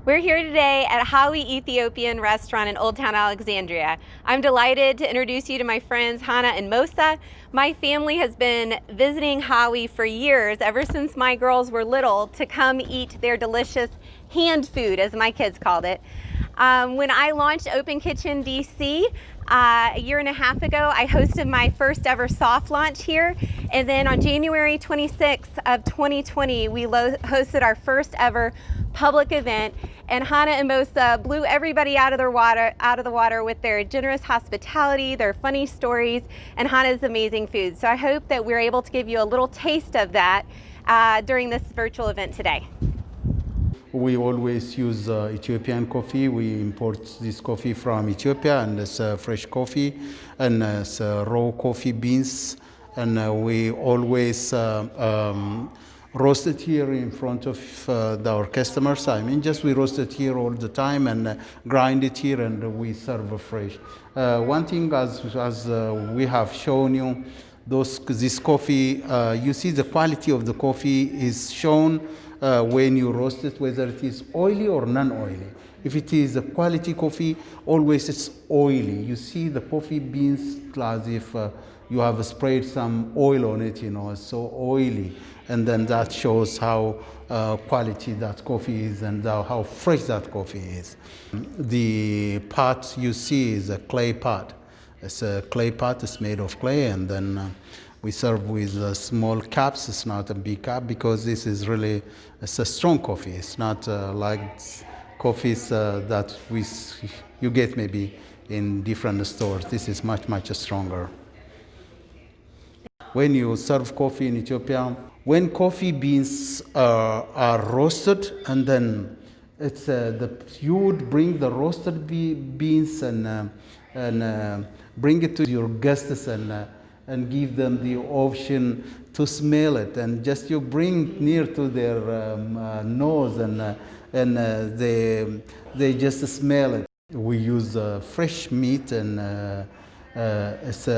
We're here today at Hawwi Ethiopian restaurant in Old Town Alexandria. I'm delighted to introduce you to my friends Hanan and Mosa. My family has been visiting Hawwi for years, ever since my girls were little, to come eat their delicious hand food, as my kids called it. When I launched Open Kitchen D.C. A year and a half ago, I hosted my first ever soft launch here. And then on January 26th of 2020, we hosted our first ever public event, and Hanan and Mosa blew everybody out of the water with their generous hospitality, their funny stories, and Hanan's amazing food. So I hope that we're able to give you a little taste of that during this virtual event today. We always use Ethiopian coffee. We import this coffee from Ethiopia, and it's fresh coffee, and it's raw coffee beans, and we always roast it here in front of our customers. I mean, just we roast it here all the time and grind it here, and we serve fresh. One thing, as we have shown you, this coffee, you see the quality of the coffee is shown when you roast it, whether it is oily or non-oily. If it is a quality coffee, always it's oily. You see the coffee beans as if you have sprayed some oil on it, it's so oily. And then that shows how quality that coffee is and how fresh that coffee is. The pot you see is a clay pot. It's a clay pot, it's made of clay, and then we serve with small cups. It's not a big cup because this is really, it's a strong coffee. It's not like coffees that you get maybe in different stores. This is much, much stronger. When you serve coffee in Ethiopia, when coffee beans are roasted, and then it's you would bring the roasted beans and bring it to your guests and give them the option to smell it, and just you bring near to their nose, and they just smell it. We use fresh meat, and it's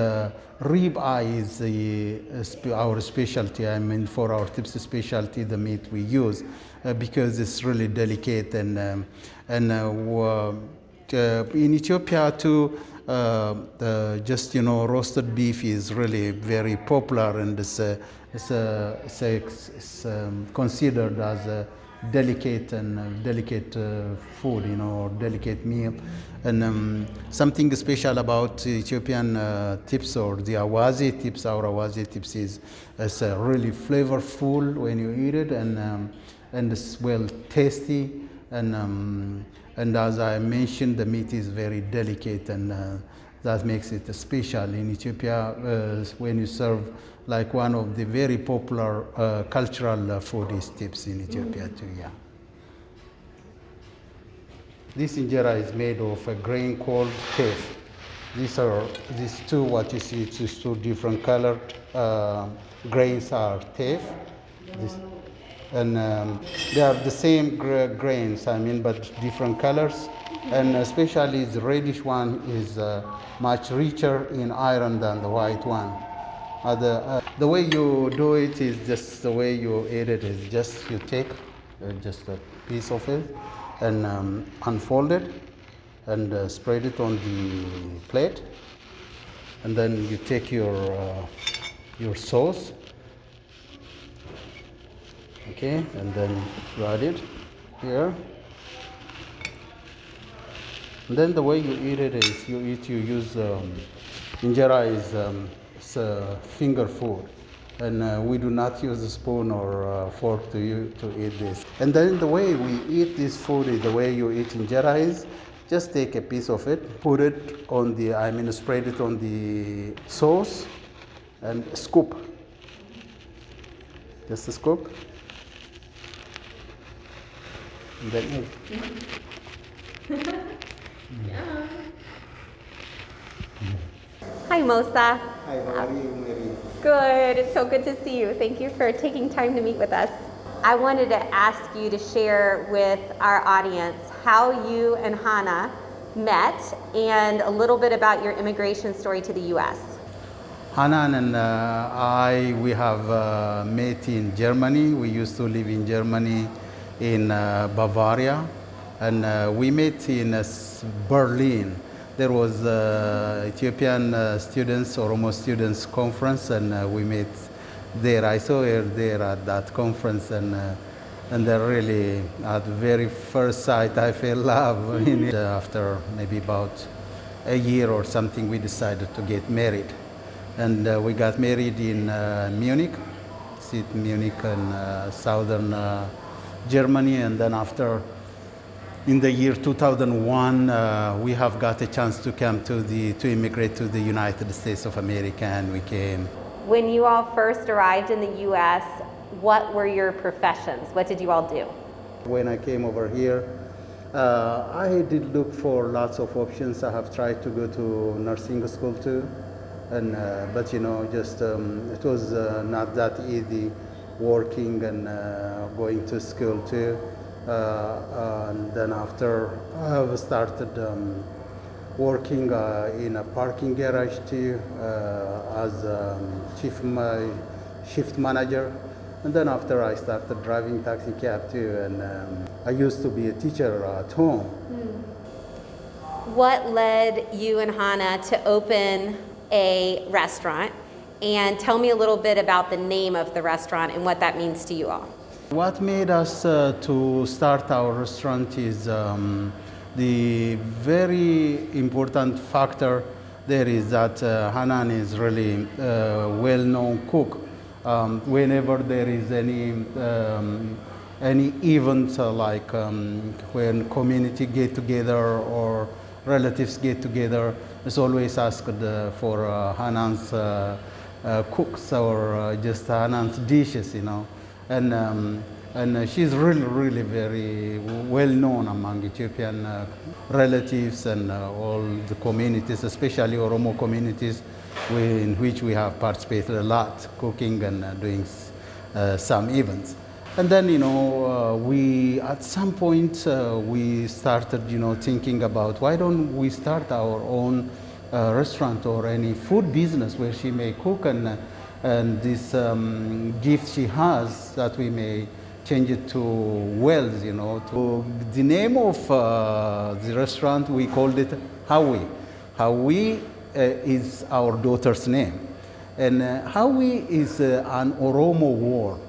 rib eye is our specialty. I mean, for our tips specialty, the meat we use because it's really delicate, and in Ethiopia too, just roasted beef is really very popular, and it's considered as a delicate food, or delicate meal. And something special about Ethiopian tips, or the Awazi tips, our Awazi tips is it's really flavorful when you eat it, and it's well tasty, and as I mentioned, the meat is very delicate, and that makes it special in Ethiopia when you serve like one of the very popular cultural food is tips in Ethiopia too. Yeah. This injera is made of a grain called teff. These two, what you see, it's two different colored grains are teff. And they are the same grains, I mean, but different colors. And especially the reddish one is much richer in iron than the white one. The way you do it is just the way you eat it is just you take just a piece of it and unfold it and spread it on the plate, and then you take your sauce, okay, and then you add it here. And then the way you eat it is you use injera is it's finger food, and we do not use a spoon or fork to eat this. And then the way we eat this food is the way you eat injera is just take a piece of it, put it on spread it on the sauce, and scoop. Just a scoop. And then Hi, Mosa. Hi, how are you, Mary? Good. It's so good to see you. Thank you for taking time to meet with us. I wanted to ask you to share with our audience how you and Hanan met and a little bit about your immigration story to the U.S. Hanan and we have met in Germany. We used to live in Germany in Bavaria, And we met in Berlin. There was Ethiopian students, Oromo students conference, and we met there. I saw her there at that conference, and then really at very first sight I fell in love. After maybe about a year or something, we decided to get married, and we got married in Munich, Munich in southern Germany, and then after. In the year 2001, we have got a chance to come to immigrate to the United States of America, and we came. When you all first arrived in the U.S., what were your professions? What did you all do? When I came over here, I did look for lots of options. I have tried to go to nursing school too, and but just it was not that easy working and going to school too. And then after I started working in a parking garage too as shift manager, and then after I started driving taxi cab too, and I used to be a teacher at home. What led you and Hannah to open a restaurant? And tell me a little bit about the name of the restaurant and what that means to you all. What made us to start our restaurant is the very important factor there is that Hanan is really a well-known cook. Whenever there is any event like when community get together or relatives get together, it's always asked for Hanan's cooks or just Hanan's dishes, and she's really very well known among Ethiopian relatives and all the communities, especially Oromo communities, in which we have participated a lot, cooking and doing some events. And then, we at some point we started, thinking about why don't we start our own restaurant or any food business where she may cook and this gift she has that we may change it to wealth, To the name of the restaurant, we called it Hawwi. Hawwi is our daughter's name, and Hawwi is an Oromo word.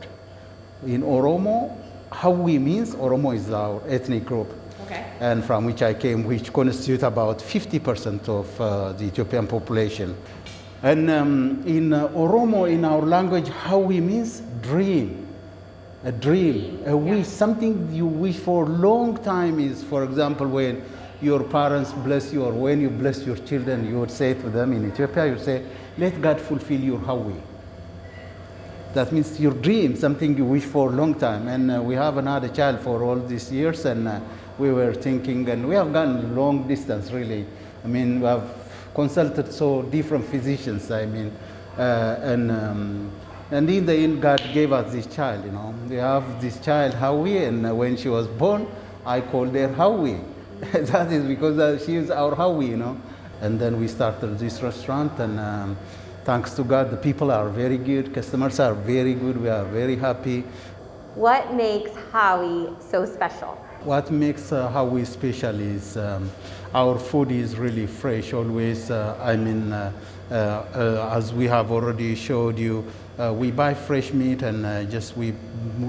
In Oromo, Hawwi means Oromo is our ethnic group. Okay. And from which I came, which constitute about 50% of the Ethiopian population. And in Oromo, in our language, Hawwi means dream, a dream, a wish, something you wish for a long time is, for example, when your parents bless you or when you bless your children, you would say to them in Ethiopia, you say, let God fulfill your Hawwi. That means your dream, something you wish for a long time. And we have another child for all these years, and we were thinking, and we have gone long distance, really. I mean, we have consulted so different physicians, and in the end, God gave us this child, We have this child, Hawwi, and when she was born, I called her Hawwi. That is because she is our Hawwi, And then we started this restaurant, and thanks to God, the people are very good, customers are very good, we are very happy. What makes Hawwi so special? What makes Hawwi special is our food is really fresh always. As we have already showed you, we buy fresh meat and just we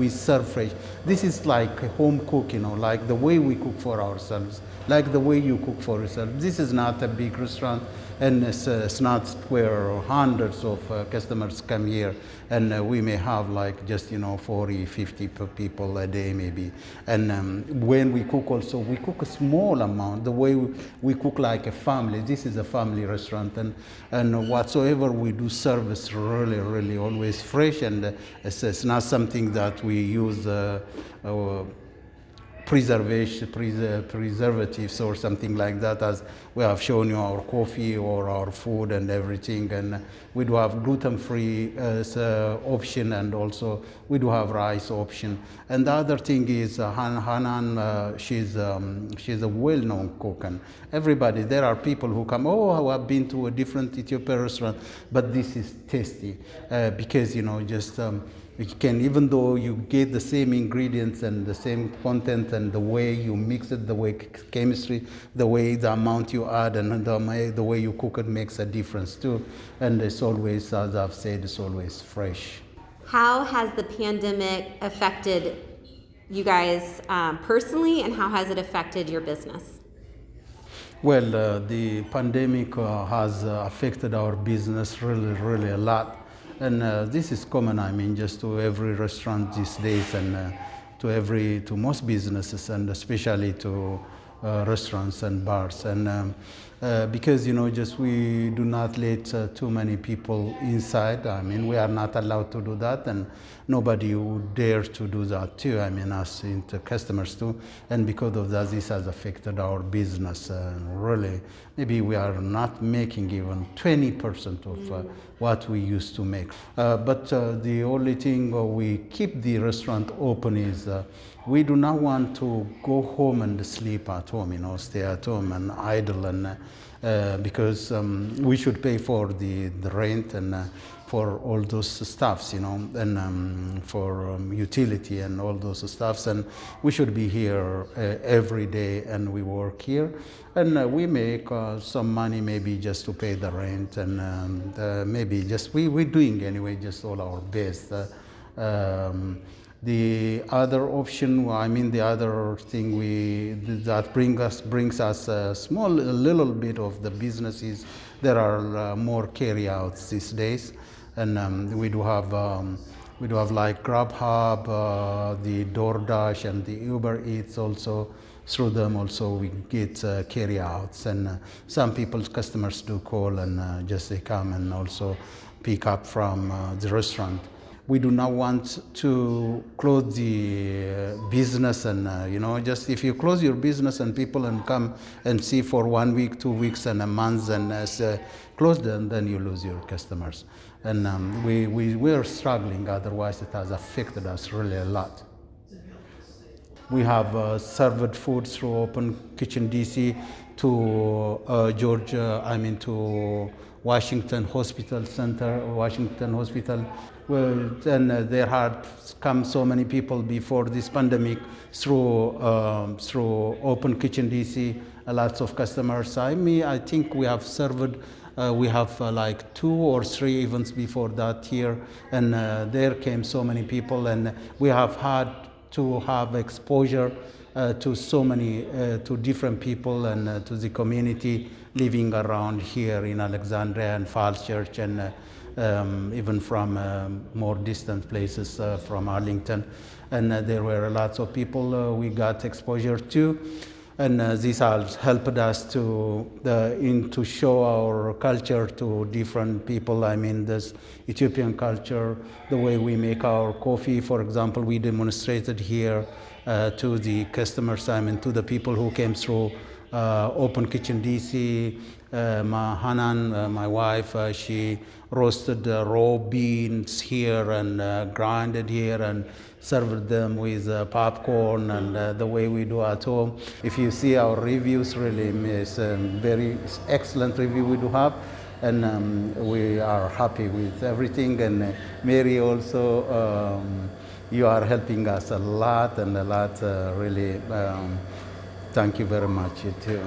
serve fresh. This is like a home cook, like the way we cook for ourselves, like the way you cook for yourself. This is not a big restaurant, and it's not where hundreds of customers come here, and we may have like just 40, 50 people a day maybe. And when we cook also, we cook a small amount, the way we cook like a family. This is a family restaurant, and whatsoever we do service really always fresh, and it's not something that we use preservatives or something like that, as we have shown you our coffee or our food and everything. And we do have gluten-free option, and also we do have rice option. And the other thing is Hanan, she's a well-known cook, and everybody, there are people who come, oh, I've been to a different Ethiopian restaurant, but this is tasty because just You can, even though you get the same ingredients and the same content and the way you mix it, the way chemistry, the way the amount you add and the way you cook it makes a difference too. And it's always, as I've said, it's always fresh. How has the pandemic affected you guys personally, and how has it affected your business? Well, the pandemic has affected our business really a lot. And this is common, I mean, just to every restaurant these days and to most businesses and especially to restaurants and bars. And because, just we do not let too many people inside. I mean, we are not allowed to do that, and nobody would dare to do that too. I mean, us into customers too. And because of that, this has affected our business. Really, maybe we are not making even 20% of what we used to make. But the only thing we keep the restaurant open is we do not want to go home and sleep at home, stay at home and idle, and because we should pay for the rent and for all those stuffs, and for utility and all those stuffs, and we should be here every day, and we work here, and we make some money maybe just to pay the rent, and maybe just we're doing anyway just all our best. The other option, I mean, the other thing that brings us a little bit of the business is there are more carryouts these days, and we do have like Grubhub, the DoorDash, and the Uber Eats also. Through them also we get carryouts, and some people's customers do call and just they come and also pick up from the restaurant. We do not want to close the business, and just if you close your business and people and come and see for 1 week, 2 weeks, and a month, and close them, then you lose your customers. And we're struggling. Otherwise, it has affected us really a lot. We have served food through Open Kitchen D.C. to Georgia, to Washington Hospital Center, Washington Hospital. Well, and there had come so many people before this pandemic through Open Kitchen D.C. Lots of customers. I think we have served. We have like 2 or 3 events before that here, and there came so many people, and we have had to have exposure to so many, to different people and to the community living around here in Alexandria and Falls Church, and even from more distant places from Arlington. And there were lots of people we got exposure to. And this has helped us to show our culture to different people. This Ethiopian culture, the way we make our coffee, for example, we demonstrated here to the customers, to the people who came through Open Kitchen D.C. Hanan, my wife, she roasted raw beans here and grinded here and served them with popcorn and the way we do at home. If you see our reviews, really, it's a very excellent review we do have, and we are happy with everything. And Mary also, you are helping us a lot, really. Thank you very much, you too.